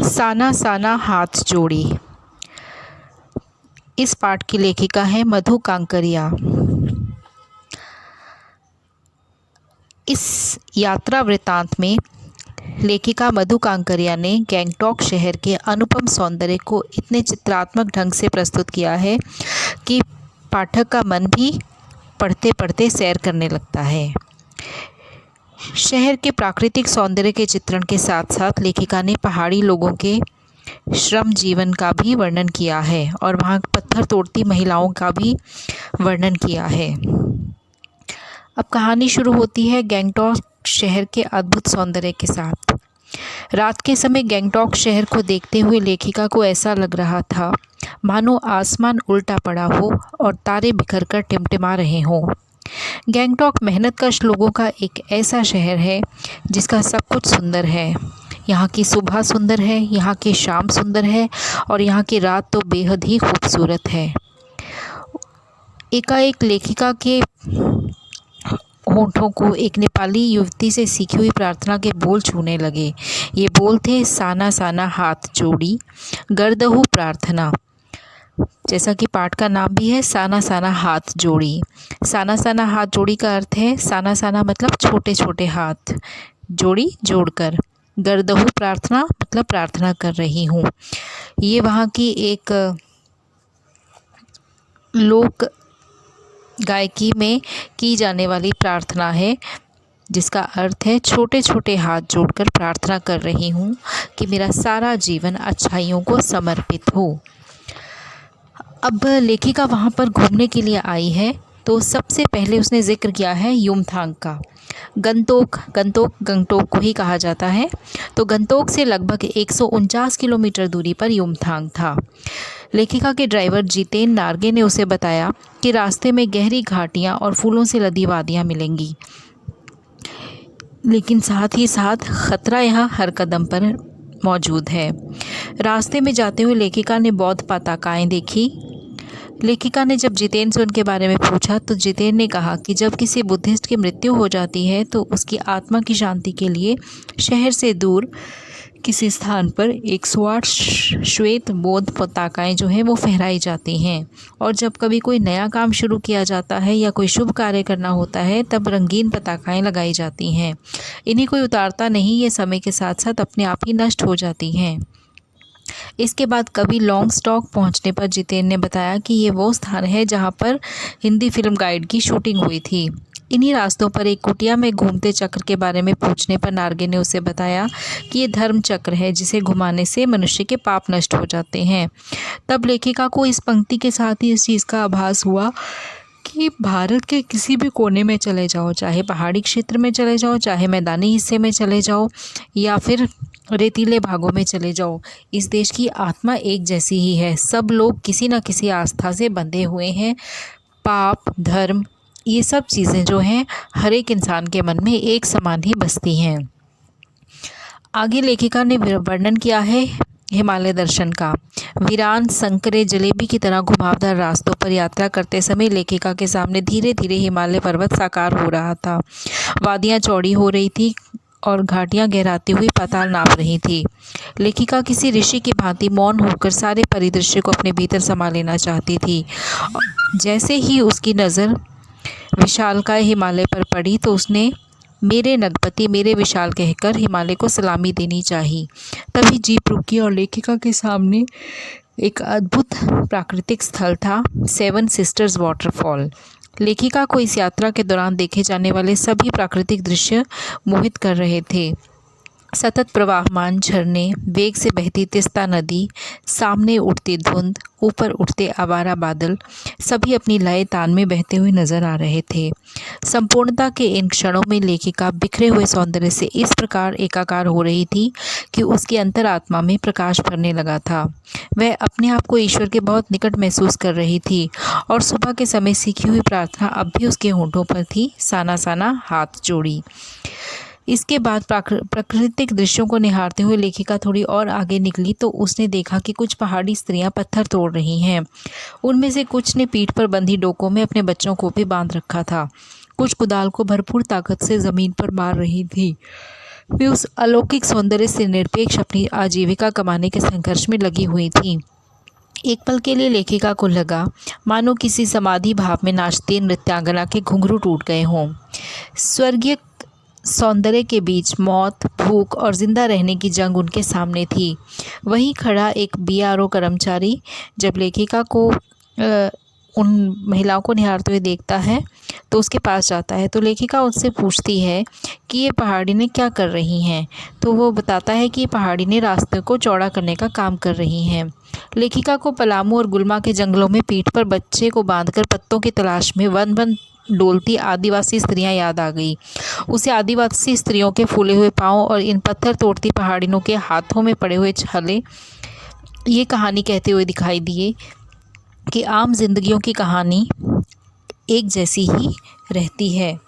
साना साना हाथ जोड़ी। इस पाठ की लेखिका है मधु कांकरिया। इस यात्रा वृतांत में लेखिका मधु कांकरिया ने गैंगटॉक शहर के अनुपम सौंदर्य को इतने चित्रात्मक ढंग से प्रस्तुत किया है कि पाठक का मन भी पढ़ते पढ़ते सैर करने लगता है। शहर के प्राकृतिक सौंदर्य के चित्रण के साथ साथ लेखिका ने पहाड़ी लोगों के श्रम जीवन का भी वर्णन किया है और वहाँ पत्थर तोड़ती महिलाओं का भी वर्णन किया है। अब कहानी शुरू होती है गैंगटॉक शहर के अद्भुत सौंदर्य के साथ। रात के समय गैंगटॉक शहर को देखते हुए लेखिका को ऐसा लग रहा था मानो आसमान उल्टा पड़ा हो और तारे बिखर कर टिमटिमा रहे हों। गैंगटॉक मेहनतकश लोगों का एक ऐसा शहर है जिसका सब कुछ सुंदर है। यहाँ की सुबह सुंदर है, यहाँ की शाम सुंदर है और यहाँ की रात तो बेहद ही खूबसूरत है। एकाएक लेखिका के होठों को एक नेपाली युवती से सीखी हुई प्रार्थना के बोल छूने लगे। ये बोल थे साना साना हाथ जोड़ी गर्दहु प्रार्थना। जैसा कि पाठ का नाम भी है साना साना हाथ जोड़ी। साना साना हाथ जोड़ी का अर्थ है साना साना मतलब छोटे छोटे हाथ, जोड़ी जोड़कर। गर्दहु प्रार्थना मतलब प्रार्थना कर रही हूँ। ये वहाँ की एक लोक गायकी में की जाने वाली प्रार्थना है जिसका अर्थ है छोटे छोटे हाथ जोड़कर प्रार्थना कर रही हूँ कि मेरा सारा जीवन अच्छाइयों को समर्पित हो। अब लेखिका वहाँ पर घूमने के लिए आई है तो सबसे पहले उसने जिक्र किया है युमथांग का। गंगटोक को ही कहा जाता है। तो गंगटोक से लगभग 149 किलोमीटर दूरी पर युमथांग था। लेखिका के ड्राइवर जितेन नार्गे ने उसे बताया कि रास्ते में गहरी घाटियाँ और फूलों से लदी वादियाँ मिलेंगी, लेकिन साथ ही साथ खतरा यहाँ हर कदम पर मौजूद है। रास्ते में जाते हुए लेखिका ने बौद्ध पताकाएं देखी। लेखिका ने जब जितेन से उनके बारे में पूछा तो जितेन ने कहा कि जब किसी बुद्धिस्ट की मृत्यु हो जाती है तो उसकी आत्मा की शांति के लिए शहर से दूर किसी स्थान पर 108 श्वेत बौद्ध पताकाएं जो हैं वो फहराई जाती हैं, और जब कभी कोई नया काम शुरू किया जाता है या कोई शुभ कार्य करना होता है तब रंगीन पताकाएं लगाई जाती हैं। इन्हें कोई उतारता नहीं, ये समय के साथ साथ अपने आप ही नष्ट हो जाती हैं। इसके बाद कभी लॉन्ग स्टॉक पहुंचने पर जितेन ने बताया कि ये वो स्थान है जहां पर हिंदी फिल्म गाइड की शूटिंग हुई थी। इन्हीं रास्तों पर एक कुटिया में घूमते चक्र के बारे में पूछने पर नार्गे ने उसे बताया कि ये धर्म चक्र है जिसे घुमाने से मनुष्य के पाप नष्ट हो जाते हैं। तब लेखिका को इस पंक्ति के साथ ही इस चीज़ का आभास हुआ कि भारत के किसी भी कोने में चले जाओ, चाहे पहाड़ी क्षेत्र में चले जाओ, चाहे मैदानी हिस्से में चले जाओ या फिर रेतीले भागों में चले जाओ, इस देश की आत्मा एक जैसी ही है। सब लोग किसी न किसी आस्था से बंधे हुए हैं। पाप, धर्म, ये सब चीज़ें जो हैं हर एक इंसान के मन में एक समान ही बसती हैं। आगे लेखिका ने वर्णन किया है हिमालय दर्शन का। वीरान संकरे जलेबी की तरह घुमावदार रास्तों पर यात्रा करते समय लेखिका के सामने धीरे धीरे हिमालय पर्वत साकार हो रहा था। वादियाँ चौड़ी हो रही थी और घाटियाँ गहराती हुई पाताल नाप रही थी। लेखिका किसी ऋषि की भांति मौन होकर सारे परिदृश्य को अपने भीतर समा लेना चाहती थी। जैसे ही उसकी नज़र विशालकाय हिमालय पर पड़ी तो उसने मेरे नगपति मेरे विशाल कहकर हिमालय को सलामी देनी चाहिए। तभी जीप रुकी और लेखिका के सामने एक अद्भुत प्राकृतिक स्थल था, 7 सिस्टर्स वाटरफॉल। लेखिका को इस यात्रा के दौरान देखे जाने वाले सभी प्राकृतिक दृश्य मोहित कर रहे थे। सतत प्रवाहमान झरने, वेग से बहती तिस्ता नदी, सामने उठती धुंध, ऊपर उठते आवारा बादल, सभी अपनी लय तान में बहते हुए नजर आ रहे थे। संपूर्णता के इन क्षणों में लेखिका बिखरे हुए सौंदर्य से इस प्रकार एकाकार हो रही थी कि उसकी अंतरात्मा में प्रकाश भरने लगा था। वह अपने आप को ईश्वर के बहुत निकट महसूस कर रही थी और सुबह के समय सीखी हुई प्रार्थना अब भी उसके होंठों पर थी, साना साना हाथ जोड़ी। इसके बाद प्राकृतिक दृश्यों को निहारते हुए लेखिका थोड़ी और आगे निकली तो उसने देखा कि कुछ पहाड़ी स्त्रियां पत्थर तोड़ रही हैं। उनमें से कुछ ने पीठ पर बंधी डोकों में अपने बच्चों को भी बांध रखा था। कुछ कुदाल को भरपूर ताकत से ज़मीन पर मार रही थी। वे उस अलौकिक सौंदर्य से निरपेक्ष अपनी आजीविका कमाने के संघर्ष में लगी हुई थीं। एक पल के लिए लेखिका को लगा मानो किसी समाधि भाव में नाचती नृत्यांगना के घुंघरू टूट गए हों। स्वर्गीय सौंदर्य के बीच मौत, भूख और जिंदा रहने की जंग उनके सामने थी। वहीं खड़ा एक बीआरओ कर्मचारी जब लेखिका को उन महिलाओं को निहारते हुए देखता है तो उसके पास जाता है। तो लेखिका उससे पूछती है कि ये पहाड़िनें क्या कर रही हैं। तो वो बताता है कि ये पहाड़िनें रास्ते को चौड़ा करने का काम कर रही हैं। लेखिका को पलामू और गुल्मा के जंगलों में पीठ पर बच्चे को बांधकर पत्तों की तलाश में वन वन डोलती आदिवासी स्त्रियां याद आ गई। उसे आदिवासी स्त्रियों के फूले हुए पांव और इन पत्थर तोड़ती पहाड़िनों के हाथों में पड़े हुए छाले ये कहानी कहते हुए दिखाई दिए कि आम जिंदगियों की कहानी एक जैसी ही रहती है।